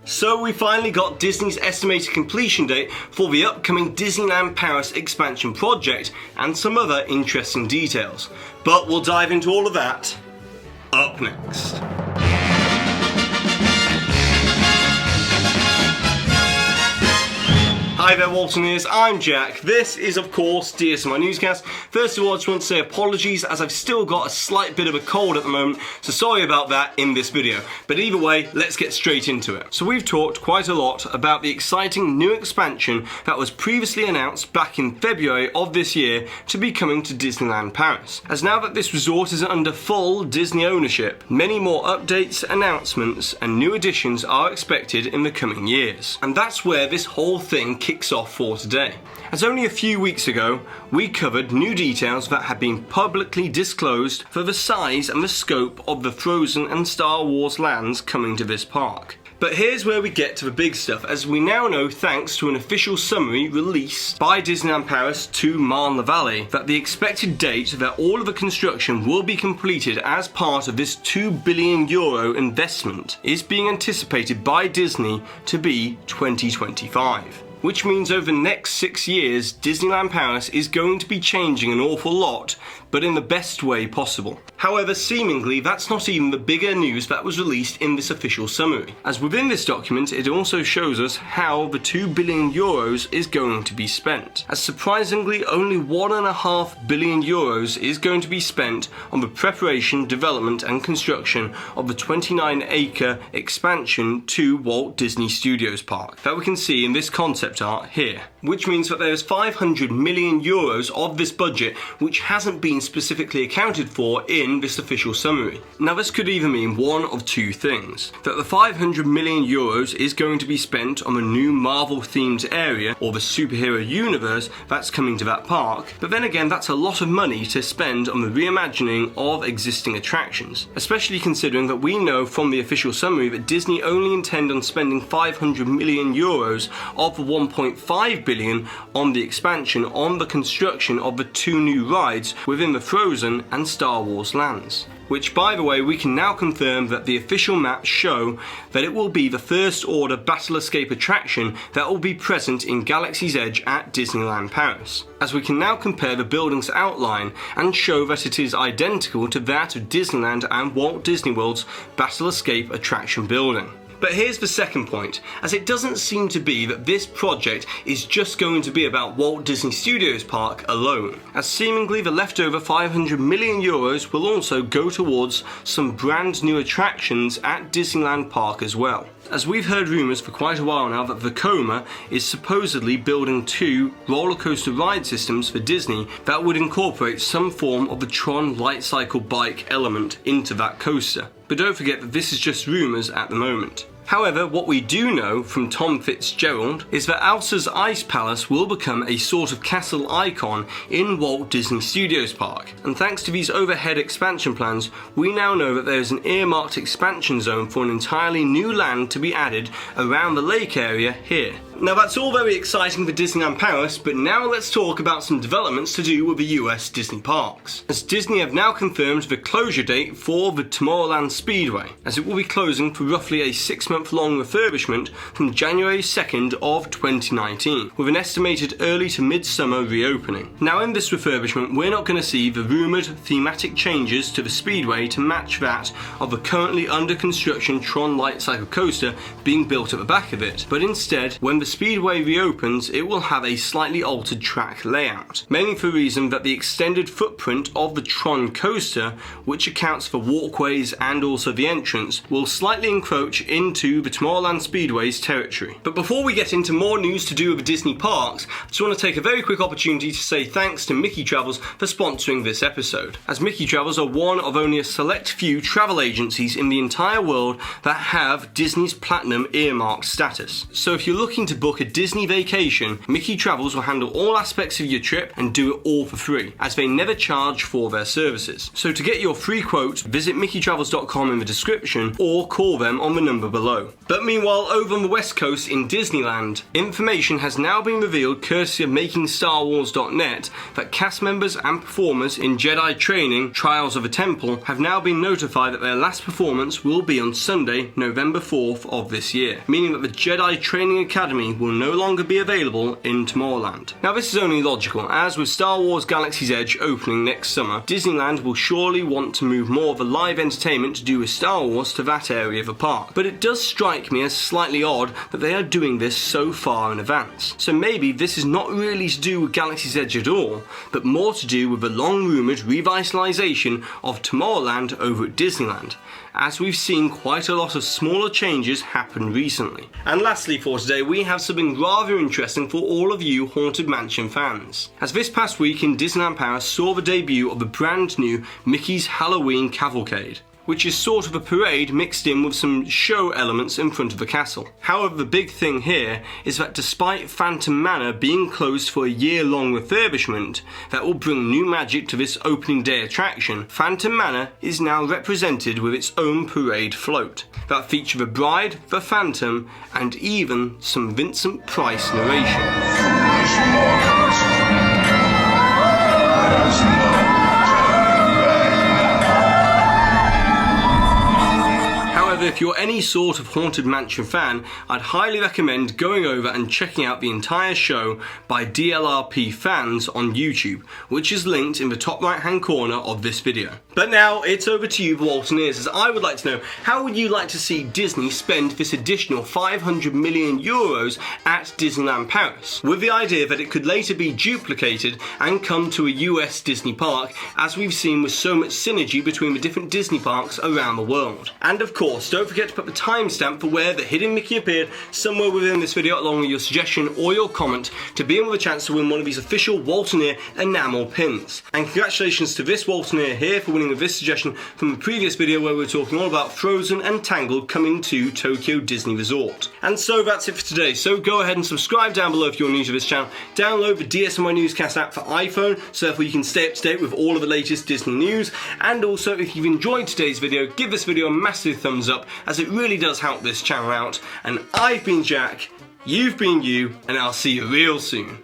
So we finally got Disney's estimated completion date for the upcoming Disneyland Paris expansion project and some other interesting details. But we'll dive into all of that up next. Hi there Waltoneers, I'm Jack. This is of course DSNY Newscast. First of all, I just want to say apologies as I've still got a slight bit of a cold at the moment, so sorry about that in this video. But either way, let's get straight into it. So we've talked quite a lot about the exciting new expansion that was previously announced back in February of this year to be coming to Disneyland Paris. As now that this resort is under full Disney ownership, many more updates, announcements and new additions are expected in the coming years. And that's where this whole thing kicks off for today. As only a few weeks ago, we covered new details that had been publicly disclosed for the size and the scope of the Frozen and Star Wars lands coming to this park. But here's where we get to the big stuff, as we now know, thanks to an official summary released by Disneyland Paris to Marne-la-Vallée, that the expected date that all of the construction will be completed as part of this €2 billion investment is being anticipated by Disney to be 2025. Which means over the next 6 years, Disneyland Paris is going to be changing an awful lot, but in the best way possible. However, seemingly that's not even the bigger news that was released in this official summary, as within this document it also shows us how the €2 billion is going to be spent. As surprisingly, only €1.5 billion is going to be spent on the preparation, development and construction of the 29-acre expansion to Walt Disney Studios Park that we can see in this concept art here, which means that there's €500 million of this budget which hasn't been specifically accounted for in this official summary. Now this could either mean one of two things: that the €500 million is going to be spent on the new Marvel themed area or the superhero universe that's coming to that park, but then again that's a lot of money to spend on the reimagining of existing attractions, especially considering that we know from the official summary that Disney only intend on spending €500 million of the $1.5 billion on the expansion on the construction of the two new rides within the Frozen and Star Wars lands. Which, by the way, we can now confirm that the official maps show that it will be the first order Battle Escape attraction that will be present in Galaxy's Edge at Disneyland Paris, as we can now compare the building's outline and show that it is identical to that of Disneyland and Walt Disney World's Battle Escape attraction building. But here's the second point, as it doesn't seem to be that this project is just going to be about Walt Disney Studios Park alone, as seemingly the leftover €500 million will also go towards some brand new attractions at Disneyland Park as well. As we've heard rumours for quite a while now that Vekoma is supposedly building 2 roller coaster ride systems for Disney that would incorporate some form of the Tron light cycle bike element into that coaster. But don't forget that this is just rumours at the moment. However, what we do know from Tom Fitzgerald is that Elsa's Ice Palace will become a sort of castle icon in Walt Disney Studios Park. And thanks to these overhead expansion plans, we now know that there is an earmarked expansion zone for an entirely new land to be added around the lake area here. Now that's all very exciting for Disneyland Paris, but now let's talk about some developments to do with the US Disney parks. As Disney have now confirmed the closure date for the Tomorrowland Speedway, as it will be closing for roughly a 6-month-long refurbishment from January 2nd of 2019, with an estimated early to mid-summer reopening. Now in this refurbishment, we're not going to see the rumoured thematic changes to the Speedway to match that of the currently under construction Tron Light Cycle coaster being built at the back of it, but instead, when the Speedway reopens, it will have a slightly altered track layout, mainly for the reason that the extended footprint of the Tron coaster, which accounts for walkways and also the entrance, will slightly encroach into the Tomorrowland Speedway's territory. But before we get into more news to do with the Disney parks, I just want to take a very quick opportunity to say thanks to Mickey Travels for sponsoring this episode, as Mickey Travels are one of only a select few travel agencies in the entire world that have Disney's Platinum earmarked status. So if you're looking to book a Disney vacation, Mickey Travels will handle all aspects of your trip and do it all for free, as they never charge for their services. So to get your free quote, visit mickeytravels.com in the description or call them on the number below. below. But meanwhile, over on the West Coast in Disneyland, information has now been revealed courtesy of MakingStarWars.net that cast members and performers in Jedi Training, Trials of a Temple have now been notified that their last performance will be on Sunday, November 4th of this year, meaning that the Jedi Training Academy will no longer be available in Tomorrowland. Now this is only logical, as with Star Wars Galaxy's Edge opening next summer, Disneyland will surely want to move more of the live entertainment to do with Star Wars to that area of the park. But it does strike me as slightly odd that they are doing this so far in advance. So maybe this is not really to do with Galaxy's Edge at all, but more to do with the long-rumoured revitalisation of Tomorrowland over at Disneyland, as we've seen quite a lot of smaller changes happen recently. And lastly for today, we have something rather interesting for all of you Haunted Mansion fans, as this past week in Disneyland Paris saw the debut of the brand new Mickey's Halloween Cavalcade, which is sort of a parade mixed in with some show elements in front of the castle. However, the big thing here is that despite Phantom Manor being closed for a year-long refurbishment that will bring new magic to this opening day attraction, Phantom Manor is now represented with its own parade float that features the bride, the Phantom, and even some Vincent Price narration. If you're any sort of Haunted Mansion fan, I'd highly recommend going over and checking out the entire show by DLRP fans on YouTube, which is linked in the top right hand corner of this video. But now it's over to you, the Waltoneers, as I would like to know, how would you like to see Disney spend this additional 500 million euros at Disneyland Paris, with the idea that it could later be duplicated and come to a US Disney park, as we've seen with so much synergy between the different Disney parks around the world. And of course, don't forget to put the timestamp for where the hidden Mickey appeared somewhere within this video, along with your suggestion or your comment, to be in with a chance to win one of these official Waltoneer enamel pins. And congratulations to this Waltoneer here for winning with this suggestion from the previous video where we were talking all about Frozen and Tangled coming to Tokyo Disney Resort. And so that's it for today, so go ahead and subscribe down below if you're new to this channel, download the DSNY Newscast app for iPhone so therefore you can stay up to date with all of the latest Disney news, and also if you've enjoyed today's video, give this video a massive thumbs up, as it really does help this channel out. And I've been Jack, you've been you, and I'll see you real soon.